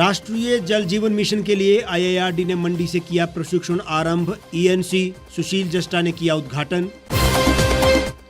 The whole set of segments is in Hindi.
राष्ट्रीय जल जीवन मिशन के लिए आईआईआरडी ने मंडी से किया प्रशिक्षण आरंभ। ईएनसी सुशील जस्टा ने किया उद्घाटन।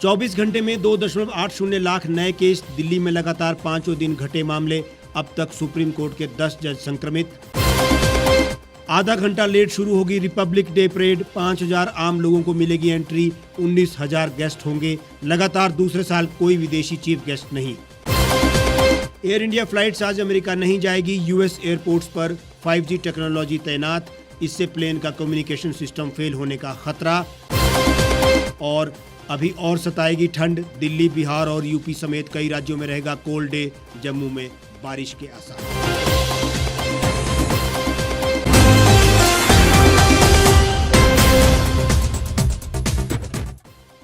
24 घंटे में 2.80 लाख नए केस। दिल्ली में लगातार पांचों दिन घटे मामले। अब तक सुप्रीम कोर्ट के 10 जज संक्रमित। आधा घंटा लेट शुरू होगी रिपब्लिक डे परेड। 5000 आम लोगों को मिलेगी एंट्री। 19,000 गेस्ट होंगे। लगातार दूसरे साल कोई विदेशी चीफ गेस्ट नहीं। एयर इंडिया फ्लाइट्स आज अमेरिका नहीं जाएगी। यूएस एयरपोर्ट्स पर 5G टेक्नोलॉजी तैनात। इससे प्लेन का कम्युनिकेशन सिस्टम फेल होने का खतरा। और अभी और सताएगी ठंड। दिल्ली, बिहार और यूपी समेत कई राज्यों में रहेगा कोल्ड डे। जम्मू में बारिश के आसार।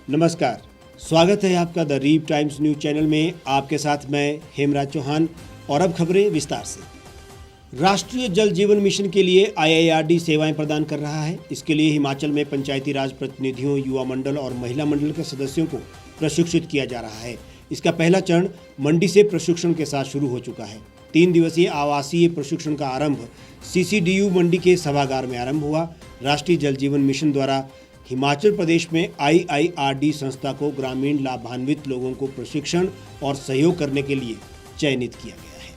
नमस्कार, स्वागत है आपका the Reap Times news channel में। आपके साथ मैं हेमराज चौहान। और अब खबरें विस्तार से। राष्ट्रीय जल जीवन मिशन के लिए आईआईआरडी सेवाएं प्रदान कर रहा है। इसके लिए हिमाचल में पंचायती राज प्रतिनिधियों, युवा मंडल और महिला मंडल के सदस्यों को प्रशिक्षित किया जा रहा है। इसका पहला चरण मंडी से प्रशिक्षण के साथ शुरू हो चुका है। 3 दिवसीय आवासीय प्रशिक्षण का आरंभ CCDU मंडी के सभागार में आरंभ हुआ। राष्ट्रीय जल जीवन मिशन द्वारा हिमाचल प्रदेश में आईआईआरडी संस्था को ग्रामीण लाभान्वित लोगों को प्रशिक्षण और सहयोग करने के लिए चयनित किया गया है।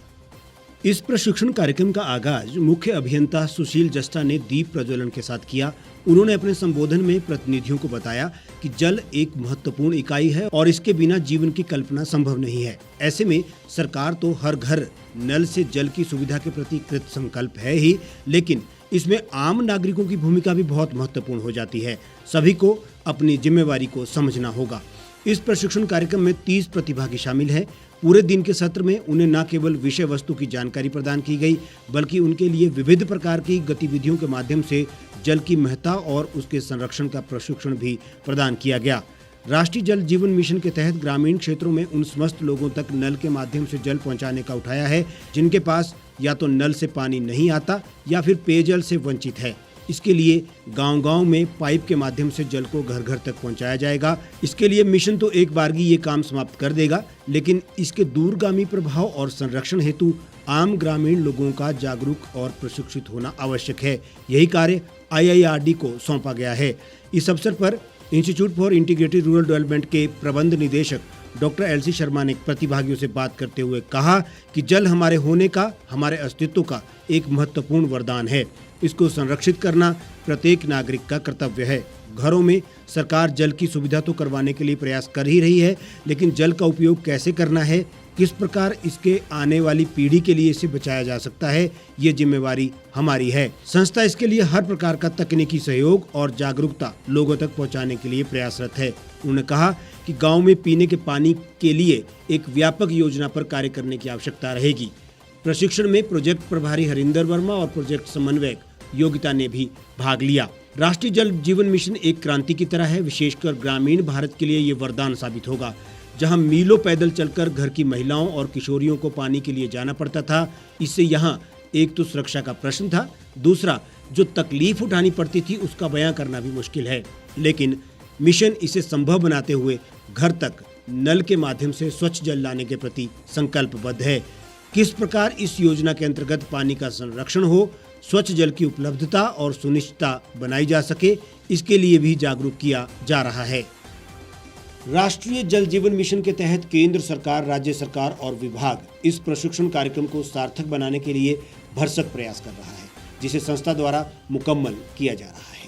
इस प्रशिक्षण कार्यक्रम का आगाज मुख्य अभियंता सुशील जस्टा ने दीप प्रज्वलन के साथ किया। उन्होंने अपने संबोधन में प्रतिनिधियों को बताया कि जल एक महत्वपूर्ण इकाई है और इसके बिना जीवन की कल्पना संभव नहीं है। ऐसे में सरकार तो हर घर नल से जल की सुविधा के प्रति कृत संकल्प है ही, लेकिन इसमें आम नागरिकों की भूमिका भी बहुत महत्वपूर्ण हो जाती है। सभी को अपनी जिम्मेवारी को समझना होगा। इस प्रशिक्षण कार्यक्रम में 30 प्रतिभागी शामिल हैं। पूरे दिन के सत्र में उन्हें न केवल विषय वस्तु की जानकारी प्रदान की गई, बल्कि उनके लिए विविध प्रकार की गतिविधियों के माध्यम से जल की महत्ता और उसके संरक्षण का प्रशिक्षण भी प्रदान किया गया। राष्ट्रीय जल जीवन मिशन के तहत ग्रामीण क्षेत्रों में उन समस्त लोगों तक नल के माध्यम से जल पहुंचाने का उठाया है जिनके पास या तो नल से पानी नहीं आता या फिर पेयजल से वंचित है। इसके लिए गांव-गांव में पाइप के माध्यम से जल को घर घर तक पहुंचाया जाएगा। इसके लिए मिशन तो एक बारगी ये काम समाप्त कर देगा, लेकिन इसके दूरगामी प्रभाव और संरक्षण हेतु आम ग्रामीण लोगों का जागरूक और प्रशिक्षित होना आवश्यक है। यही कार्य आईआईआरडी को सौंपा गया है। इस अवसर पर institute for integrated rural development के प्रबंध निदेशक डॉक्टर LC शर्मा ने प्रतिभागियों से बात करते हुए कहा कि जल हमारे होने का, हमारे अस्तित्व का एक महत्वपूर्ण वरदान है। इसको संरक्षित करना प्रत्येक नागरिक का कर्तव्य है। घरों में सरकार जल की सुविधा तो करवाने के लिए प्रयास कर ही रही है, लेकिन जल का उपयोग कैसे करना है, किस प्रकार इसके आने वाली पीढ़ी के लिए इसे बचाया जा सकता है, ये जिम्मेवारी हमारी है। संस्था इसके लिए हर प्रकार का तकनीकी सहयोग और जागरूकता लोगों तक पहुंचाने के लिए प्रयासरत है। उन्होंने कहा कि गांव में पीने के पानी के लिए एक व्यापक योजना पर कार्य करने की आवश्यकता रहेगी। प्रशिक्षण में प्रोजेक्ट प्रभारी हरिंदर वर्मा और प्रोजेक्ट समन्वयक योगिता ने भी भाग लिया। राष्ट्रीय जल जीवन मिशन एक क्रांति की तरह है। विशेषकर ग्रामीण भारत के लिए ये वरदान साबित होगा। जहां मीलों पैदल चलकर घर की महिलाओं और किशोरियों को पानी के लिए जाना पड़ता था, इससे यहाँ एक तो सुरक्षा का प्रश्न था, दूसरा जो तकलीफ उठानी पड़ती थी उसका बयां करना भी मुश्किल है। लेकिन मिशन इसे संभव बनाते हुए घर तक नल के माध्यम से स्वच्छ जल लाने के प्रति संकल्पबद्ध है। किस प्रकार इस योजना के अंतर्गत पानी का संरक्षण हो, स्वच्छ जल की उपलब्धता और सुनिश्चितता बनाई जा सके, इसके लिए भी जागरूक किया जा रहा है। राष्ट्रीय जल जीवन मिशन के तहत केंद्र सरकार, राज्य सरकार और विभाग इस प्रशिक्षण कार्यक्रम को सार्थक बनाने के लिए भरसक प्रयास कर रहा है, जिसे संस्था द्वारा मुकम्मल किया जा रहा है।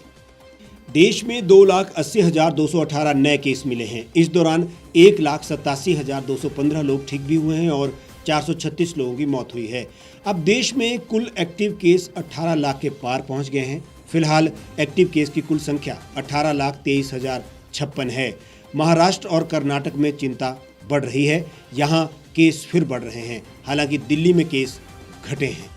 देश में 2,80,218 नए केस मिले हैं। इस दौरान 1,87,215 लोग ठीक भी हुए हैं और 436 लोगों की मौत हुई है। अब देश में कुल एक्टिव केस 18 लाख के पार पहुंच गए हैं। फिलहाल एक्टिव केस की कुल संख्या 18,23,056 है। महाराष्ट्र और कर्नाटक में चिंता बढ़ रही है। यहाँ केस फिर बढ़ रहे हैं। हालांकि दिल्ली में केस घटे हैं।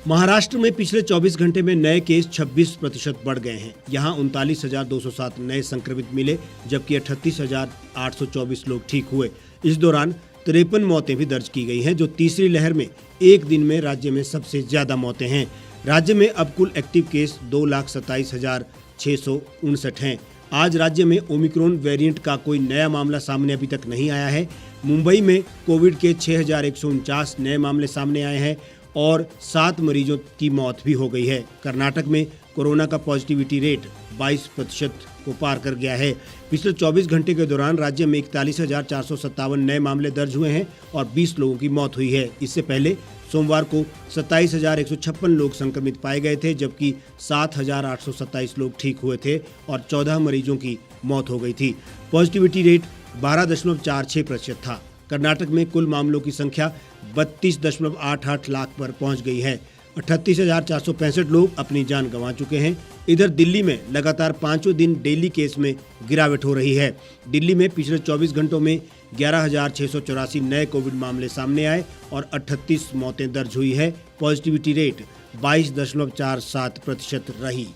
महाराष्ट्र में पिछले 24 घंटे में नए केस 26% बढ़ गए हैं। यहाँ 39,207 नए संक्रमित मिले, जबकि 38,824 लोग ठीक हुए। इस दौरान 53 मौतें भी दर्ज की गई हैं, जो तीसरी लहर में एक दिन में राज्य में सबसे ज्यादा मौतें हैं। राज्य में अब कुल एक्टिव केस 2,27,659 हैं। आज राज्य में ओमिक्रॉन वेरिएंट का कोई नया मामला सामने अभी तक नहीं आया है। मुंबई में कोविड के 6,149 नए मामले सामने आए हैं। और 7 मरीजों की मौत भी हो गई है। कर्नाटक में कोरोना का पॉजिटिविटी रेट 22% को पार कर गया है। पिछले 24 घंटे के दौरान राज्य में 41,457 नए मामले दर्ज हुए हैं और 20 लोगों की मौत हुई है। इससे पहले सोमवार को 27,156 लोग संक्रमित पाए गए थे, जबकि 7,827 लोग ठीक हुए थे और 14 मरीजों की मौत हो गई थी। पॉजिटिविटी रेट 12.46% था। कर्नाटक में कुल मामलों की संख्या 32.88 लाख पर पहुंच गई है। 38,465 लोग अपनी जान गंवा चुके हैं। इधर दिल्ली में लगातार 5वें दिन डेली केस में गिरावट हो रही है। दिल्ली में पिछले 24 घंटों में 11,684 नए कोविड मामले सामने आए और 38 मौतें दर्ज हुई है। पॉजिटिविटी रेट 22.47% रही।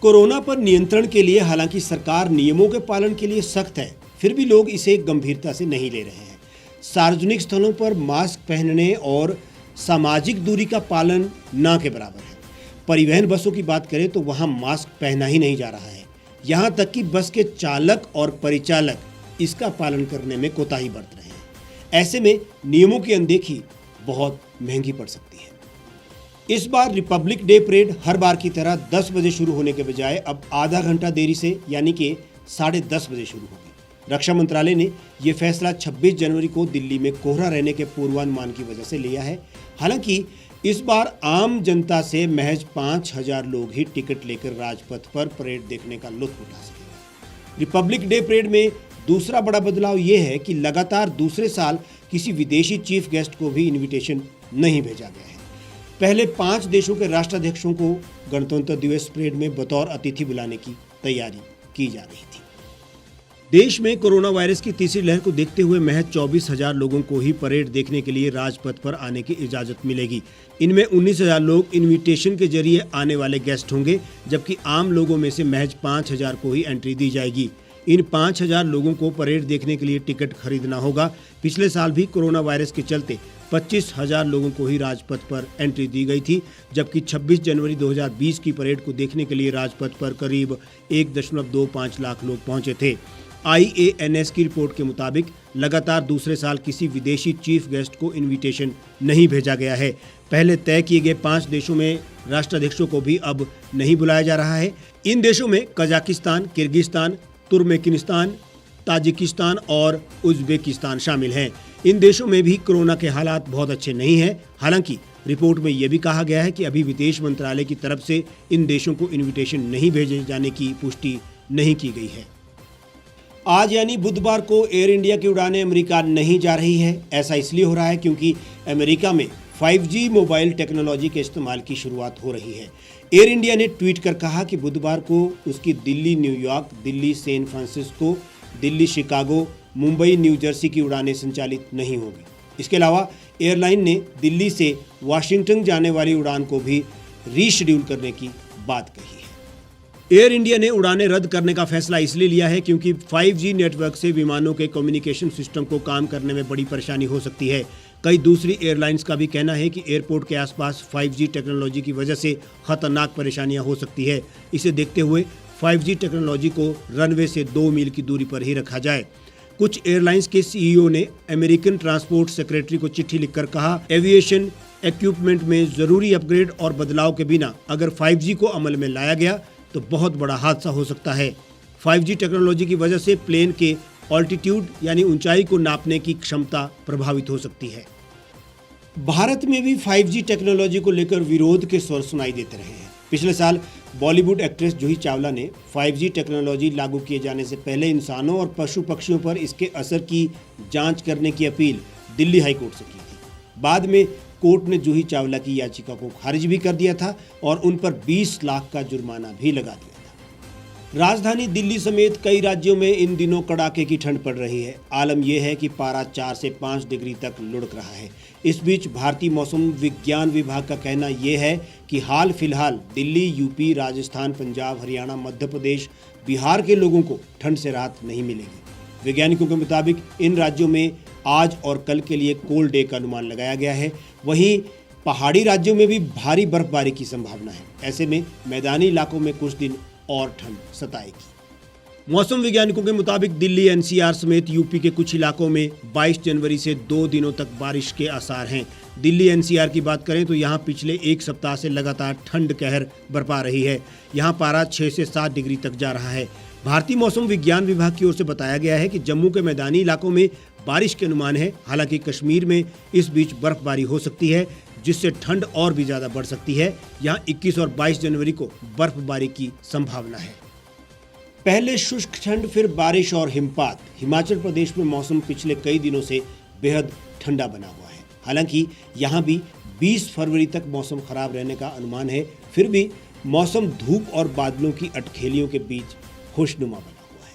कोरोना पर नियंत्रण के लिए हालांकि सरकार नियमों के पालन के लिए सख्त है, फिर भी लोग इसे गंभीरता से नहीं ले रहे हैं। सार्वजनिक स्थलों पर मास्क पहनने और सामाजिक दूरी का पालन ना के बराबर है। परिवहन बसों की बात करें तो वहां मास्क पहना ही नहीं जा रहा है। यहां तक कि बस के चालक और परिचालक इसका पालन करने में कोताही बरत रहे हैं। ऐसे में नियमों की अनदेखी बहुत महंगी पड़ सकती है। इस बार रिपब्लिक डे परेड हर बार की तरह 10 बजे शुरू होने के बजाय अब आधा घंटा देरी से यानी कि 10:30 बजे शुरू होगी। रक्षा मंत्रालय ने यह फैसला 26 जनवरी को दिल्ली में कोहरा रहने के पूर्वानुमान की वजह से लिया है। हालांकि इस बार आम जनता से महज 5,000 लोग ही टिकट लेकर राजपथ पर परेड देखने का लुत्फ उठा सकेंगे। रिपब्लिक डे परेड में दूसरा बड़ा बदलाव यह है कि लगातार दूसरे साल किसी विदेशी चीफ गेस्ट को भी इनविटेशन नहीं भेजा गया है। पहले 5 देशों के राष्ट्राध्यक्षों को गणतंत्र दिवस परेड में बतौर अतिथि बुलाने की तैयारी की जा रही थी। देश में कोरोना वायरस की तीसरी लहर को देखते हुए महज 24,000 लोगों को ही परेड देखने के लिए राजपथ पर आने की इजाजत मिलेगी। इनमें 19,000 लोग इनविटेशन के जरिए आने वाले गेस्ट होंगे, जबकि आम लोगों में से महज 5,000 को ही एंट्री दी जाएगी। इन 5,000 लोगों को परेड देखने के लिए टिकट खरीदना होगा। पिछले साल भी कोरोना वायरस के चलते 25,000 लोगों को ही राजपथ पर एंट्री दी गई थी, जबकि 26 जनवरी 2020 की परेड को देखने के लिए राजपथ पर करीब 1.25 लाख लोग पहुंचे थे। IANS की रिपोर्ट के मुताबिक लगातार दूसरे साल किसी विदेशी चीफ गेस्ट को इनविटेशन नहीं भेजा गया है। पहले तय किए गए 5 देशों में राष्ट्राध्यक्षों को भी अब नहीं बुलाया जा रहा है। इन देशों में कजाकिस्तान, किर्गिस्तान, तुर्कमेनिस्तान, ताजिकिस्तान और उज्बेकिस्तान शामिल हैं। इन देशों में भी कोरोना के हालात बहुत अच्छे नहीं हैं। हालांकि रिपोर्ट में यह भी कहा गया है कि अभी विदेश मंत्रालय की तरफ से इन देशों को इनविटेशन नहीं भेजे जाने की पुष्टि नहीं की गई है। आज यानी बुधवार को एयर इंडिया की उड़ानें अमेरिका नहीं जा रही है। ऐसा इसलिए हो रहा है क्योंकि अमेरिका में 5G मोबाइल टेक्नोलॉजी के इस्तेमाल की शुरुआत हो रही है। एयर इंडिया ने ट्वीट कर कहा कि बुधवार को उसकी Delhi New York, Delhi San Francisco, Delhi Chicago, Mumbai New Jersey की उड़ानें संचालित नहीं होगी। इसके अलावा एयरलाइन ने दिल्ली से वाशिंगटन जाने वाली उड़ान को भी रीशेड्यूल करने की बात कही है। एयर इंडिया ने उड़ानें रद्द करने का फैसला इसलिए लिया है क्योंकि 5G नेटवर्क से विमानों के कम्युनिकेशन सिस्टम को काम करने में बड़ी परेशानी हो सकती है। कई दूसरी एयरलाइंस का भी कहना है कि एयरपोर्ट के आसपास 5G टेक्नोलॉजी की वजह से खतरनाक परेशानियां हो सकती है। इसे देखते हुए 5G टेक्नोलॉजी को रनवे से 2 मील की दूरी पर ही रखा जाए। कुछ एयरलाइंस के CEO ने अमेरिकन ट्रांसपोर्ट सेक्रेटरी को चिट्ठी लिखकर कहा, एविएशन इक्विपमेंट में जरूरी अपग्रेड और बदलाव के बिना अगर 5G को अमल में लाया गया तो बहुत बड़ा हादसा हो सकता है। 5G टेक्नोलॉजी की वजह से प्लेन के ऑल्टीट्यूड यानी ऊंचाई को नापने की क्षमता प्रभावित हो सकती है। भारत में भी 5G टेक्नोलॉजी को लेकर विरोध के स्वर सुनाई देते रहे हैं। पिछले साल बॉलीवुड एक्ट्रेस जूही चावला ने 5G टेक्नोलॉजी लागू किए जाने से पहले इंसानों और पशु पक्षियों पर इसके असर की जांच करने की अपील दिल्ली हाई कोर्ट से की थी। बाद में कोर्ट ने जूही चावला की याचिका को खारिज भी कर दिया था और उन पर 20 लाख का जुर्माना भी लगा दिया था। राजधानी दिल्ली समेत कई राज्यों में इन दिनों कड़ाके की ठंड पड़ रही है। आलम यह है कि पारा 4 से 5 डिग्री तक लुढ़क रहा है। इस बीच भारतीय मौसम विज्ञान विभाग का कहना यह है कि हाल फिलहाल दिल्ली, यूपी, राजस्थान, पंजाब, हरियाणा, मध्य प्रदेश, बिहार के लोगों को ठंड से राहत नहीं मिलेगी। वैज्ञानिकों के मुताबिक इन राज्यों में आज और कल के लिए कोल्ड डे का अनुमान लगाया गया है। वहीं पहाड़ी राज्यों में भी भारी बर्फबारी की संभावना है। ऐसे में मैदानी इलाकों में कुछ दिन और ठंड सताएगी। मौसम वैज्ञानिकों के मुताबिक दिल्ली, NCR समेत यूपी के कुछ इलाकों में 22 जनवरी से 2 दिनों तक बारिश के आसार हैं। दिल्ली एनसीआर की बात करें तो यहाँ पिछले एक सप्ताह से लगातार ठंड कहर बरपा रही है। यहाँ पारा 6 से 7 डिग्री तक जा रहा है। भारतीय मौसम विज्ञान विभाग की ओर से बताया गया है कि जम्मू के मैदानी इलाकों में बारिश के अनुमान है। हालांकि कश्मीर में इस बीच बर्फबारी हो सकती है, जिससे ठंड और भी ज्यादा बढ़ सकती है। यहाँ 21 और 22 जनवरी को बर्फबारी की संभावना है। पहले शुष्क ठंड, फिर बारिश और हिमपात। हिमाचल प्रदेश में मौसम पिछले कई दिनों से बेहद ठंडा बना हुआ है। हालांकि यहाँ भी 20 फरवरी तक मौसम खराब रहने का अनुमान है। फिर भी मौसम धूप और बादलों की अटखेलियों के बीच खुशनुमा बना हुआ है।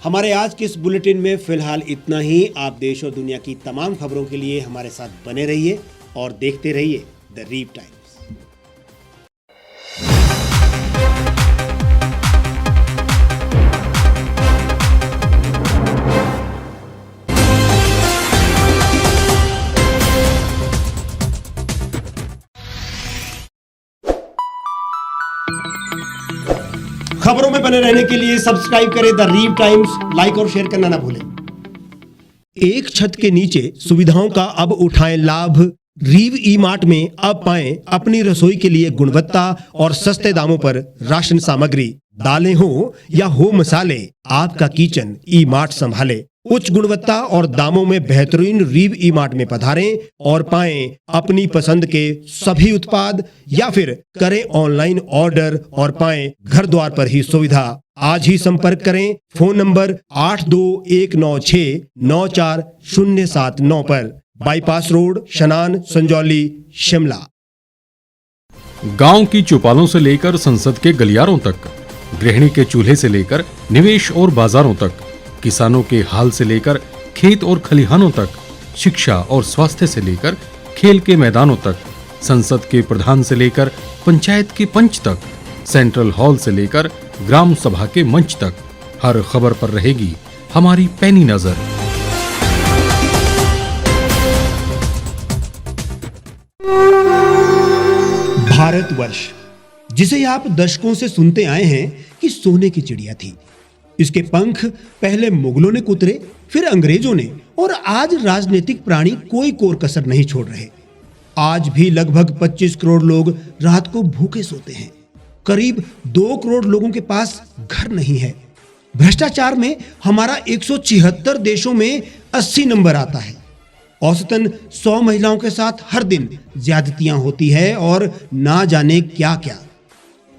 हमारे आज के इस बुलेटिन में फिलहाल इतना ही। आप देश और दुनिया की तमाम खबरों के लिए हमारे साथ बने रहिए और देखते रहिए द रीप टाइम्स। खबरों में बने रहने के लिए सब्सक्राइब करें द रीप टाइम्स, लाइक और शेयर करना ना भूलें। एक छत के नीचे सुविधाओं का अब उठाएं लाभ। रीव ई मार्ट में अब पाएं अपनी रसोई के लिए गुणवत्ता और सस्ते दामों पर राशन सामग्री। दालें हो या हो मसाले, आपका किचन ई मार्ट संभाले। उच्च गुणवत्ता और दामों में बेहतरीन रीव ई मार्ट में पधारें और पाएं अपनी पसंद के सभी उत्पाद, या फिर करें ऑनलाइन ऑर्डर और पाएं घर द्वार पर ही सुविधा। आज ही संपर्क करें फोन नंबर 8219694079 पर, बाईपास रोड, शनान, संजौली, शिमला। गांव की चौपालों से लेकर संसद के गलियारों तक, गृहिणी के चूल्हे से लेकर निवेश और बाजारों तक, किसानों के हाल से लेकर खेत और खलिहानों तक, शिक्षा और स्वास्थ्य से लेकर खेल के मैदानों तक, संसद के प्रधान से लेकर पंचायत के पंच तक, सेंट्रल हॉल से लेकर ग्राम सभा के मंच तक, हर खबर पर रहेगी हमारी पैनी नजर। भारतवर्ष, जिसे आप दशकों से सुनते आए हैं कि सोने की चिड़िया थी। इसके पंख पहले मुगलों ने कुतरे, फिर अंग्रेजों ने, और आज राजनीतिक प्राणी कोई कोर कसर नहीं छोड़ रहे। आज भी लगभग 25 करोड़ लोग रात को भूखे सोते हैं। करीब 2 करोड़ लोगों के पास घर नहीं है। भ्रष्टाचार में हमारा 176 देशों में 80 नंबर आता है। औसतन 100 महिलाओं के साथ हर दिन ज्यादतियां होती है और ना जाने क्या क्या।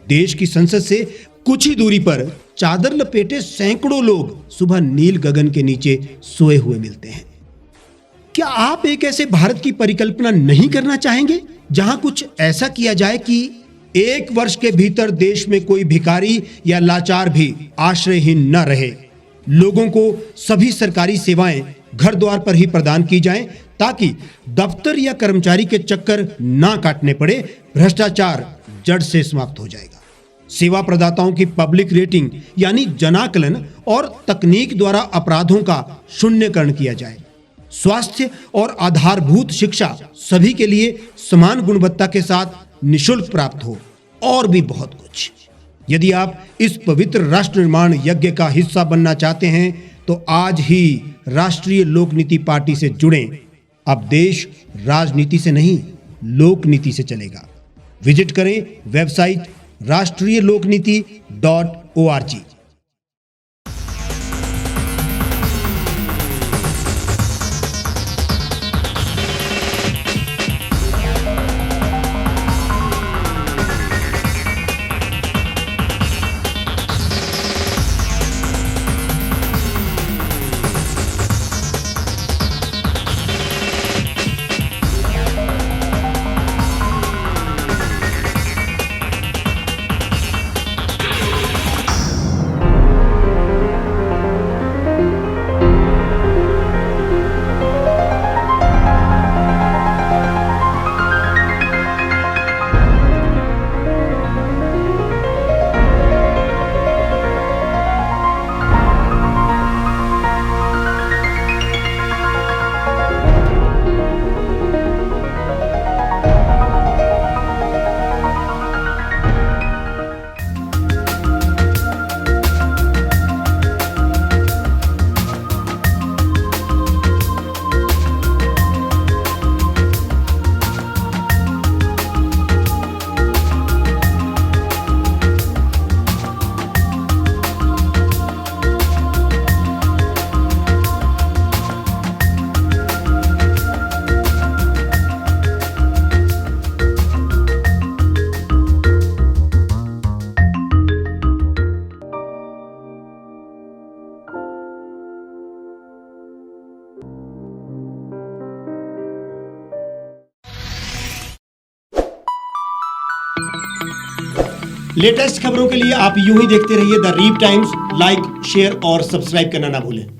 देश की संसद से कुछ ही दूरी पर चादर लपेटे सैकड़ों लोग सुबह नील गगन के नीचे सोए हुए मिलते हैं। क्या आप एक ऐसे भारत की परिकल्पना नहीं करना चाहेंगे जहां कुछ ऐसा किया जाए कि 1 वर्ष के भीतर देश में कोई भिखारी या लाचार भी आश्रयहीन न रहे? लोगों को सभी सरकारी सेवाएं घर द्वार पर ही प्रदान की जाएं, ताकि दफ्तर या कर्मचारी के चक्कर ना काटने पड़े। भ्रष्टाचार जड़ से समाप्त हो जाएगा। सेवा प्रदाताओं की पब्लिक रेटिंग यानी जनाकलन और तकनीक द्वारा अपराधों का शून्यकरण किया जाए। स्वास्थ्य और आधारभूत शिक्षा सभी के लिए समान गुणवत्ता के साथ निशुल्क प्राप्त हो, और भी बहुत कुछ। यदि आप इस पवित्र राष्ट्र निर्माण यज्ञ का हिस्सा बनना चाहते हैं तो आज ही राष्ट्रीय लोक नीति पार्टी से जुड़ें। अब देश राजनीति से नहीं, लोक नीति से चलेगा। विजिट करें वेबसाइट rashtriyalokniti.org। लेटेस्ट खबरों के लिए आप यूं ही देखते रहिए the Reap Times. Like, share और सब्सक्राइब करना ना भूलें।